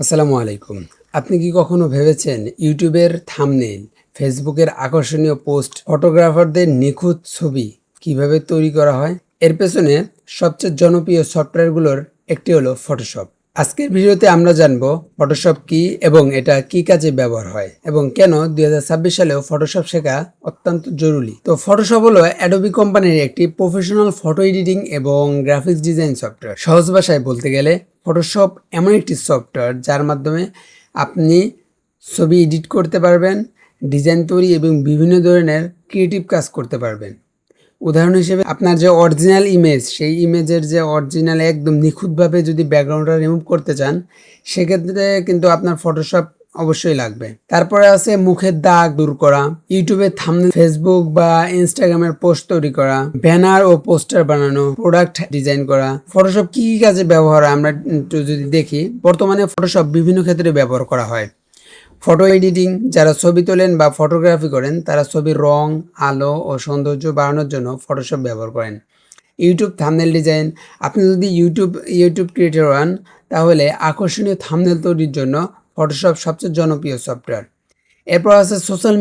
আসসালামু আলাইকুম। আপনি কি কখনো ভেবেছেন ইউটিউবের থাম্বনেইল, ফেসবুকের আকর্ষণীয় পোস্ট, ফটোগ্রাফারদের নিখুঁত ছবি কিভাবে তৈরি করা হয়? এর পেছনে সবচেয়ে জনপ্রিয় সফটওয়্যারগুলোর একটি হলো ফটোশপ। আজকের ভিডিওতে আমরা জানব ফটোশপ কি এবং এটা কি কাজে ব্যবহার হয় এবং কেন 2026 সালেও ফটোশপ শেখা অত্যন্ত জরুরি। তো ফটোশপ হলো অ্যাডোবি কোম্পানির একটি প্রফেশনাল ফটো এডিটিং এবং গ্রাফিক্স ডিজাইন সফটওয়্যার। সহজ ভাষায় বলতে গেলে ফটোশপ এমন একটি সফটওয়্যার যার মাধ্যমে আপনি ছবি এডিট করতে পারবেন, ডিজাইন তৈরি এবং বিভিন্ন ধরনের ক্রিয়েটিভ কাজ করতে পারবেন। উদাহরণ হিসেবে আপনার যে অরিজিনাল ইমেজ, সেই ইমেজের যে অরিজিনাল একদম নিখুঁতভাবে যদি ব্যাকগ্রাউন্ডটা রিমুভ করতে চান, সেক্ষেত্রে কিন্তু আপনার ফটোশপ অবশ্যই লাগবে। তারপরে আছে মুখের দাগ দূর করা, ইউটিউবে থাম্বনেল, ফেসবুক বা ইনস্টাগ্রামের পোস্ট তৈরি করা, ব্যানার ও পোস্টার বানানো, প্রোডাক্ট ডিজাইন করা। ফটোশপ কি কি কাজে ব্যবহার হয় আমরা একটু যদি দেখি, বর্তমানে ফটোশপ বিভিন্ন ক্ষেত্রে ব্যবহার করা হয়। ফটো এডিটিং, যারা ছবি তোলেন বা ফটোগ্রাফি করেন তারা ছবির রং, আলো ও সৌন্দর্য বাড়ানোর জন্য ফটোশপ ব্যবহার করেন। ইউটিউব থাম্বনেল ডিজাইন, আপনি যদি ইউটিউব ক্রিয়েটর হন তাহলে আকর্ষণীয় থাম্বনেল তৈরির জন্য ফটোশপ সবচেয়ে জনপ্রিয় সফটওয়্যার। এরপর আছে social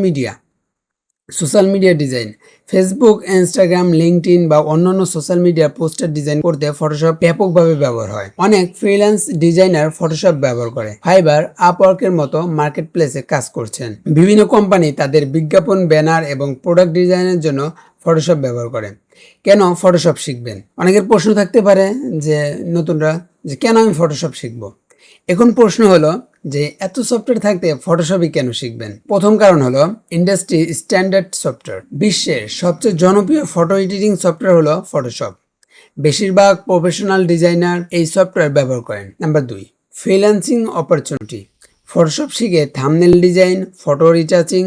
media design, Facebook, Instagram, LinkedIn বা অন্যান্য সোশ্যাল মিডিয়া পোস্টার ডিজাইন করতে ফটোশপ ব্যাপকভাবে ব্যবহার হয়। অনেক ফ্রিল্যান্স ডিজাইনার ফটোশপ ব্যবহার করে ফাইবার, আপওয়ার্কের মতো মার্কেট প্লেসে কাজ করছেন। বিভিন্ন কোম্পানি তাদের বিজ্ঞাপন, ব্যানার এবং প্রোডাক্ট ডিজাইনের জন্য ফটোশপ ব্যবহার করে। কেন ফটোশপ শিখবেন? অনেকের প্রশ্ন থাকতে পারে যে নতুনরা, যে কেন আমি ফটোশপ শিখবো। এখন প্রশ্ন হলো যে এত সফটওয়্যার থাকতে ফটোশপই কেন শিখবেন? প্রথম কারণ হলো ইন্ডাস্ট্রি স্ট্যান্ডার্ড সফটওয়্যার। বিশ্বের সবচেয়ে জনপ্রিয় ফটো এডিটিং সফটওয়্যার হলো ফটোশপ। বেশিরভাগ প্রফেশনাল ডিজাইনার এই সফটওয়্যার ব্যবহার করেন। Number 2, freelancing opportunity. ফটোশপ শিখে thumbnail design, photo retouching,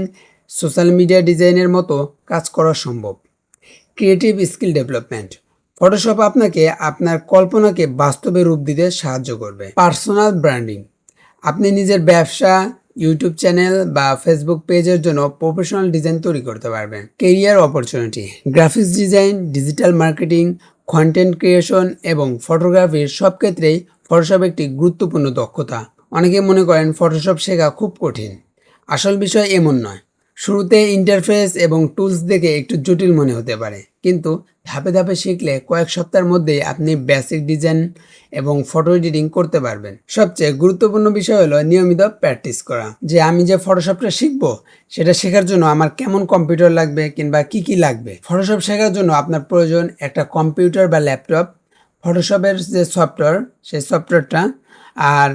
social media ডিজাইনের মতো কাজ করা সম্ভব। ক্রিয়েটিভ স্কিল ডেভেলপমেন্ট, ফটোশপ আপনাকে আপনার কল্পনাকে বাস্তবে রূপ দিতে সাহায্য করবে। পার্সোনাল ব্র্যান্ডিং, আপনি নিজের ব্যবসা, ইউটিউব চ্যানেল বা ফেসবুক পেজের জন্য প্রফেশনাল ডিজাইন তৈরি করতে পারবেন। Career opportunity, graphics design, digital marketing, content creation এবং ফটোগ্রাফির সব ক্ষেত্রেই ফটোশপ একটি গুরুত্বপূর্ণ দক্ষতা। অনেকে মনে করেন ফটোশপ শেখা খুব কঠিন। আসল বিষয় এমন নয়। শুরুতে ইন্টারফেস এবং টুলস দেখে একটু জটিল মনে হতে পারে, কিন্তু ধাপে ধাপে শিখলে কয়েক সপ্তাহের মধ্যেই আপনি বেসিক ডিজাইন এবং ফটো এডিটিং করতে পারবেন। সবচেয়ে গুরুত্বপূর্ণ বিষয় হলো নিয়মিত প্র্যাকটিস করা। যে আমি যে ফটোশপটা শিখবো, সেটা শেখার জন্য আমার কেমন কম্পিউটার লাগবে কিংবা কি কি লাগবে। ফটোশপ শেখার জন্য আপনার প্রয়োজন একটা কম্পিউটার বা ল্যাপটপ, ফটোশপের যে সফটওয়্যার, সেই সফটওয়্যারটা, আর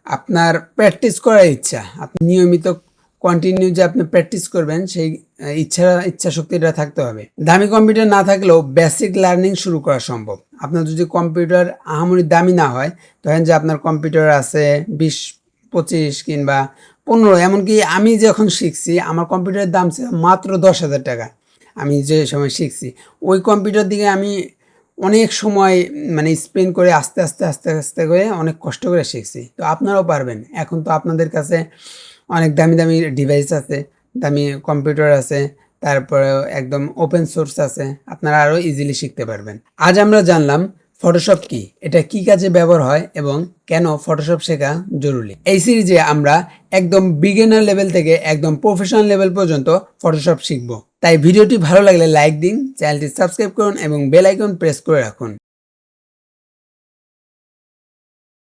আপনার প্র্যাকটিস করার ইচ্ছা। আপনি নিয়মিত কন্টিনিউ যে আপনি প্র্যাকটিস করবেন, সেই ইচ্ছা শক্তিটা থাকতে হবে। দামি কম্পিউটার না থাকলেও বেসিক লার্নিং শুরু করা সম্ভব। আপনার যদি কম্পিউটার আহামরি দামি না হয়, ধরেন যে আপনার কম্পিউটার আছে 20-25 কিংবা 15, এমনকি আমি যখন শিখছি আমার কম্পিউটারের দাম ছিল মাত্র 10,000 টাকা। আমি যে সময় শিখছি ওই কম্পিউটার দিকে আমি অনেক সময় স্পেন্ড করে আস্তে আস্তে আস্তে আস্তে করে অনেক কষ্ট করে শিখছি। তো আপনারাও পারবেন। এখন তো আপনাদের কাছে অনেক দামি দামি ডিভাইস আছে, দামি কম্পিউটার আছে, তারপরে একদম ওপেন সোর্স আছে, আপনারা আরও ইজিলি শিখতে পারবেন। আজ আমরা জানলাম ফটোশপ কি, এটা কি কাজে ব্যবহার হয় এবং কেন ফটোশপ শেখা জরুরি। এই সিরিজে আমরা একদম বিগিনার লেভেল থেকে একদম প্রফেশনাল লেভেল পর্যন্ত ফটোশপ শিখব। তাই ভিডিওটি ভালো লাগলে লাইক দিন, চ্যানেলটি সাবস্ক্রাইব করুন এবং বেল আইকন প্রেস করে রাখুন।